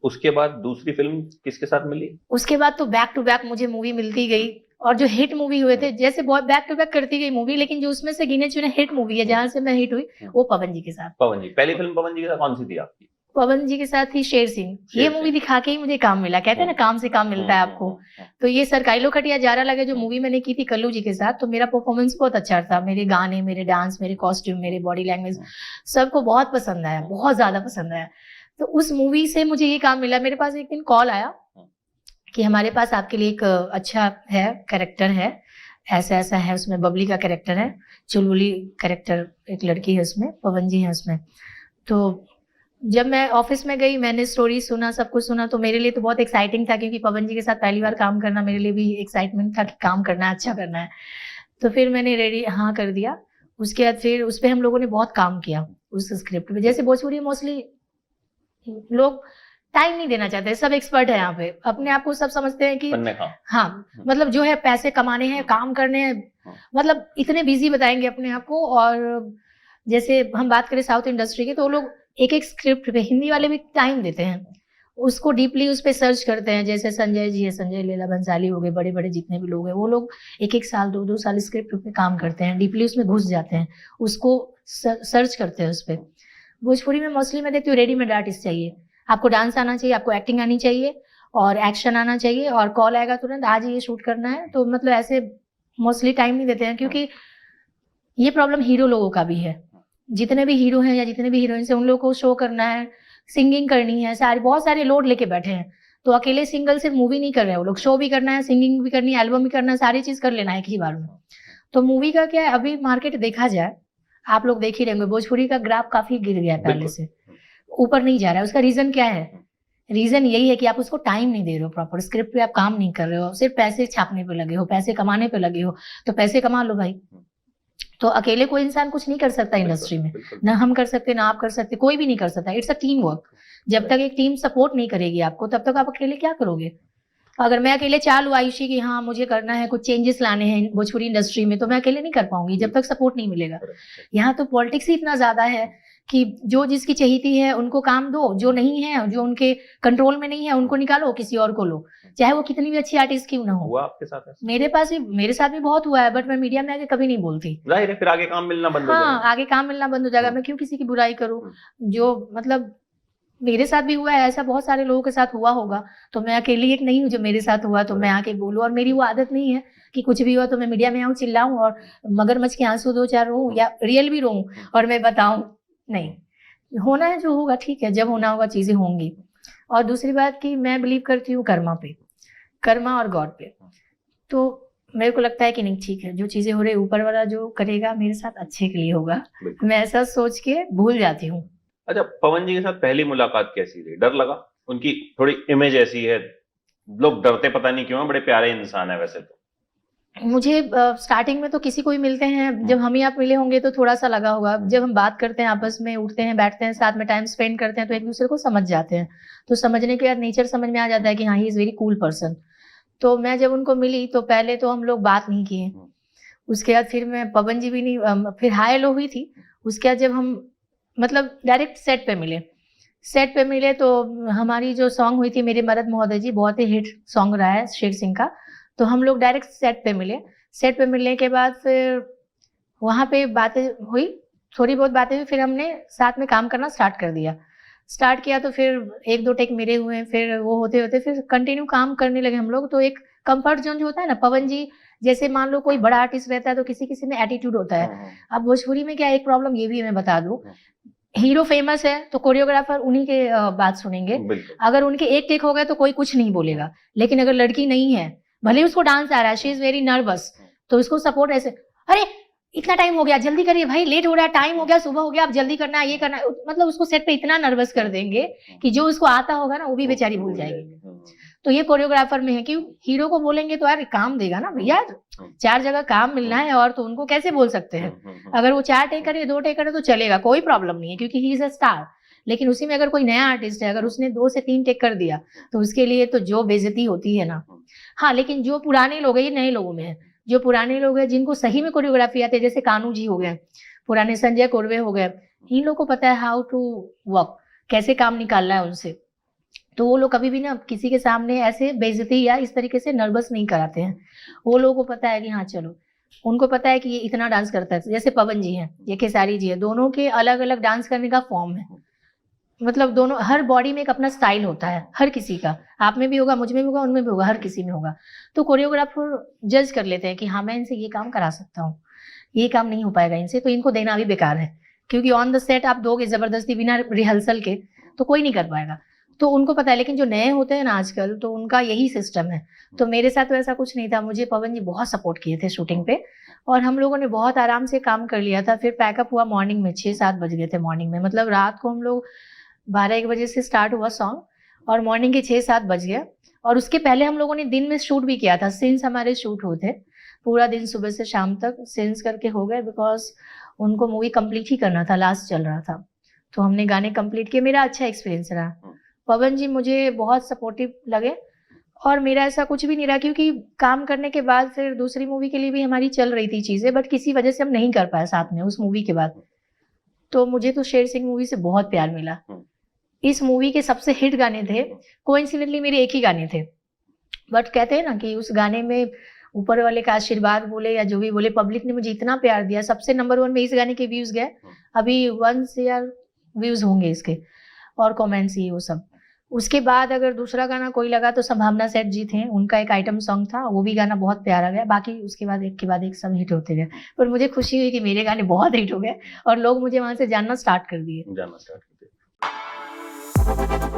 उसके बाद दूसरी फिल्म किसके साथ मिली? उसके बाद तो बैक टू बैक मुझे मूवी मिलती गई, और जो हिट मूवी हुए थे जैसे बहुत बैक टू बैक करती गई मूवी, लेकिन जो उसमें से गिने चुने हिट मूवी है जहां से मैं हिट हुई वो पवन जी के साथ। पवन जी, पहली फिल्म पवन जी के साथ कौन सी थी आपकी? पवन जी के साथ ही शेर सिंह। ये मूवी दिखा के ही मुझे काम मिला, कहते हैं ना काम से काम मिलता है आपको। तो ये सरकाइलो खटिया जारा लगे जो मूवी मैंने की थी कल्लू जी के साथ, तो मेरा परफॉर्मेंस बहुत अच्छा था। मेरे गाने, मेरे डांस, मेरे कॉस्ट्यूम, मेरे बॉडी लैंग्वेज सबको बहुत पसंद आया, बहुत ज्यादा पसंद आया। तो उस मूवी से मुझे ये काम मिला। मेरे पास एक दिन कॉल आया कि हमारे पास आपके लिए एक अच्छा है कैरेक्टर है, ऐसा ऐसा है, उसमें बबली का कैरेक्टर है, चुलबुली कैरेक्टर एक लड़की है उसमें, पवन जी है उसमें। तो जब मैं ऑफिस में गई, मैंने स्टोरी सुना, सब कुछ सुना, तो मेरे लिए तो बहुत एक्साइटिंग था, क्योंकि पवन जी के साथ पहली बार काम करना मेरे लिए भी एक्साइटमेंट था कि काम करना है, अच्छा करना है। तो फिर मैंने रेडी हाँ कर दिया। उसके बाद फिर उस पर हम लोगों ने बहुत काम किया उस स्क्रिप्ट पे। जैसे भोजपुरी मोस्टली लोग टाइम नहीं देना चाहते, सब एक्सपर्ट है यहाँ पे, अपने आप को सब समझते हैं कि हाँ मतलब जो है पैसे कमाने हैं, काम करने हैं, मतलब इतने बिजी बताएंगे अपने आप को। और जैसे हम बात करें साउथ इंडस्ट्री की, तो लोग एक एक स्क्रिप्ट पे, हिंदी वाले भी टाइम देते हैं, उसको डीपली उस पर सर्च करते हैं। जैसे संजय जी है, संजय लीला भंसाली हो गए, बड़े बड़े जितने भी लोग हैं, वो लोग एक एक साल, दो दो साल स्क्रिप्ट पे काम करते हैं, डीपली उसमें घुस जाते हैं, उसको सर्च करते हैं उस पर। भोजपुरी में मोस्टली मैं देखती हूँ रेडीमेड आर्टिस्ट चाहिए, आपको डांस आना चाहिए, आपको एक्टिंग आनी चाहिए और एक्शन आना चाहिए, और कॉल आएगा तुरंत आज ये शूट करना है। तो मतलब ऐसे मोस्टली टाइम नहीं देते हैं, क्योंकि ये प्रॉब्लम हीरो लोगों का भी है। जितने भी हीरो हैं या जितने भी हीरोइंस हैं, उन लोगों को शो करना है, सिंगिंग करनी है, सारे बहुत सारे लोड लेके बैठे हैं। तो अकेले सिंगल सिर्फ मूवी नहीं कर रहे हैं वो लोग, शो भी करना है, सिंगिंग भी करनी है, एल्बम भी करना है, सारी चीज कर लेना है एक ही बार में। तो मूवी का क्या है, अभी मार्केट देखा जाए, आप लोग देख ही रहेंगे, भोजपुरी का ग्राफ काफी गिर गया है पहले से, ऊपर नहीं जा रहा है। उसका रीजन क्या है? रीजन यही है कि आप उसको टाइम नहीं दे रहे हो, प्रॉपर स्क्रिप्ट पे आप काम नहीं कर रहे हो, सिर्फ पैसे छापने पे लगे हो, पैसे कमाने पे लगे हो। तो पैसे कमा लो भाई। तो अकेले कोई इंसान कुछ नहीं कर सकता इंडस्ट्री में, ना हम कर सकते, ना आप कर सकते, कोई भी नहीं कर सकता। It's a team work. जब तक एक टीम सपोर्ट नहीं करेगी आपको, तब तक आप अकेले क्या करोगे? अगर मैं अकेले चालू आयुषी कि हाँ मुझे करना है, कुछ चेंजेस लाने हैं भोजपुरी इंडस्ट्री में, तो मैं अकेले नहीं कर पाऊंगी जब तक सपोर्ट नहीं मिलेगा। यहाँ तो पॉलिटिक्स ही इतना ज्यादा है कि जो जिसकी चहेती है उनको काम दो, जो नहीं है, जो उनके कंट्रोल में नहीं है, उनको निकालो, किसी और को लो, चाहे वो कितनी भी अच्छी आर्टिस्ट क्यों ना हो। हुआ आपके साथ है? मेरे साथ भी बहुत हुआ है, बट मैं मीडिया में आके कभी नहीं बोलती। जाहिर है फिर आगे काम मिलना बंद हो जाएगा। हाँ, आगे काम मिलना बंद हो जाएगा। मैं क्यों किसी की बुराई करूं? जो मतलब मेरे साथ भी हुआ है, ऐसा बहुत सारे लोगों के साथ हुआ होगा, तो मैं अकेली एक नहीं हूँ जो मेरे साथ हुआ तो मैं आके बोलूँ। और मेरी वो आदत नहीं है कि कुछ भी हुआ तो मैं मीडिया में आऊँ, चिल्लाऊं और मगरमच्छ के आंसू दो चार रोऊं, या रियल भी रोऊं और मैं बताऊं। नहीं, होना है जो होगा ठीक है, जब होना होगा चीजें होंगी। और दूसरी बात कि मैं बिलीव करती हूँ कर्मा पे, कर्मा और गॉड पे। तो मेरे को लगता है कि नहीं ठीक है, जो चीजें हो रही ऊपर वाला जो करेगा मेरे साथ अच्छे के लिए होगा, मैं ऐसा सोच के भूल जाती हूँ। अच्छा, पवन जी के साथ पहली मुलाकात कैसी रही? डर लगा? उनकी थोड़ी इमेज ऐसी है, लोग डरते पता नहीं क्यों, बड़े प्यारे इंसान है वैसे तो। मुझे स्टार्टिंग में तो किसी को ही मिलते हैं, जब हम ही आप मिले होंगे तो थोड़ा सा लगा होगा। जब हम बात करते हैं आपस में, उठते हैं, बैठते हैं, साथ में टाइम स्पेंड करते हैं, तो एक दूसरे को समझ जाते हैं। तो समझने के बाद नेचर समझ में आ जाता है कि हाँ he is very cool person. तो मैं जब उनको मिली तो पहले तो हम लोग बात नहीं किए, उसके बाद फिर मैं पवन जी भी नहीं, फिर हाय लो हुई थी। उसके बाद जब हम मतलब डायरेक्ट सेट पे मिले तो हमारी जो सॉन्ग हुई थी मेरे मरद महोदय जी, बहुत ही हिट सॉन्ग रहा है शेर सिंह का। तो हम लोग डायरेक्ट सेट पे मिले। सेट पे मिलने के बाद फिर वहाँ पे बातें हुई, थोड़ी बहुत बातें हुई, फिर हमने साथ में काम करना स्टार्ट किया। तो फिर एक दो टेक मेरे हुए, फिर वो होते होते फिर कंटिन्यू काम करने लगे हम लोग। तो एक कंफर्ट जोन जो होता है ना, पवन जी जैसे मान लो कोई बड़ा आर्टिस्ट रहता है तो किसी किसी में एटीट्यूड होता है। अब भोजपुरी में क्या एक प्रॉब्लम ये भी है, मैं बता दूं, हीरो फेमस है तो कोरियोग्राफर उन्हीं के बात सुनेंगे। अगर उनके एक टेक हो गए तो कोई कुछ नहीं बोलेगा, लेकिन अगर लड़की नहीं है, भले ही उसको डांस आ रहा है, शी इज वेरी नर्वस, तो उसको सपोर्ट ऐसे, अरे इतना टाइम हो गया, जल्दी करिए भाई, लेट हो रहा है, टाइम हो गया, सुबह हो गया, अब जल्दी करना है, ये करना है। मतलब उसको सेट पे इतना नर्वस कर देंगे कि जो उसको आता होगा ना वो भी बेचारी भूल जाएगी। तो ये कोरियोग्राफर में है कि हीरो को बोलेंगे तो यार काम देगा ना भैया, 4 जगह काम मिलना है, और तो उनको कैसे बोल सकते हैं? अगर वो 4 टेक करे, 2 टेक करे तो चलेगा, कोई प्रॉब्लम नहीं है, क्योंकि ही इज अ स्टार। लेकिन उसी में अगर कोई नया आर्टिस्ट है, अगर उसने 2 से 3 टेक कर दिया तो उसके लिए तो जो बेइज्जती होती है ना। हाँ, लेकिन जो पुराने लोग हैं, ये नए लोगों में है, जो पुराने लोग हैं जिनको सही में कोरियोग्राफी आती है, जैसे कानू जी हो गए, पुराने संजय कोरवे हो गए, इन लोग को पता है हाउ टू वर्क, कैसे काम निकालना है उनसे। तो वो लोग कभी भी ना किसी के सामने ऐसे बेइज्जती या इस तरीके से नर्वस नहीं कराते हैं। वो लोगों को पता है कि हाँ चलो, उनको पता है कि ये इतना डांस करता है। जैसे पवन जी हैं, ये खेसारी जी है, दोनों के अलग अलग डांस करने का फॉर्म है। मतलब दोनों, हर बॉडी में एक अपना स्टाइल होता है हर किसी का। आप में भी होगा, मुझ में भी होगा, उनमें भी होगा, हर किसी में होगा। तो कोरियोग्राफर जज कर लेते हैं कि हाँ मैं इनसे ये काम करा सकता हूँ, ये काम नहीं हो पाएगा इनसे, तो इनको देना भी बेकार है। क्योंकि ऑन द सेट आप दोगे जबरदस्ती बिना रिहर्सल के तो कोई नहीं कर पाएगा। तो उनको पता है। लेकिन जो नए होते हैं ना आजकल, तो उनका यही सिस्टम है। तो मेरे साथ तो ऐसा कुछ नहीं था। मुझे पवन जी बहुत सपोर्ट किए थे शूटिंग पे, और हम लोगों ने बहुत आराम से काम कर लिया था। फिर पैकअप हुआ मॉर्निंग में, 6-7 बज गए थे मॉर्निंग में। मतलब रात को हम लोग 12-1 बजे से स्टार्ट हुआ सॉन्ग, और मॉर्निंग के 6-7 बज गया। और उसके पहले हम लोगों ने दिन में शूट भी किया था। सीन्स हमारे शूट हुए थे पूरा दिन, सुबह से शाम तक सीन्स करके हो गए, बिकॉज उनको मूवी कंप्लीट ही करना था, लास्ट चल रहा था। तो हमने गाने कंप्लीट किए। मेरा अच्छा एक्सपीरियंस रहा। पवन जी मुझे बहुत सपोर्टिव लगे, और मेरा ऐसा कुछ भी नहीं रहा, क्योंकि काम करने के बाद फिर दूसरी मूवी के लिए भी हमारी चल रही थी चीज़ें, बट किसी वजह से हम नहीं कर पाए साथ में उस मूवी के बाद। तो मुझे तो शेर सिंह मूवी से बहुत प्यार मिला। इस मूवी के सबसे हिट गाने थे, कोइंसिडेंटली मेरे एक ही गाने थे, बट कहते हैं ना कि उस गाने में ऊपर वाले का आशीर्वाद बोले या जो भी बोले, पब्लिक ने मुझे इतना प्यार दिया। सबसे नंबर 1 में इस गाने के व्यूज गए, अभी 1 यार व्यूज होंगे इसके, और कमेंट्स ही वो सब। उसके बाद अगर दूसरा गाना कोई लगा तो संभावना सेठ जी थे, उनका एक आइटम सॉन्ग था, वो भी गाना बहुत प्यारा गया। बाकी उसके बाद एक के बाद एक सब हिट होते गए। पर मुझे खुशी हुई कि मेरे गाने बहुत हिट हो गए, और लोग मुझे वहां से जानना स्टार्ट कर दिए।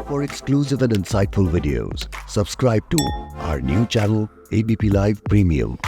For exclusive and insightful videos, subscribe to our new channel ABP Live Premium.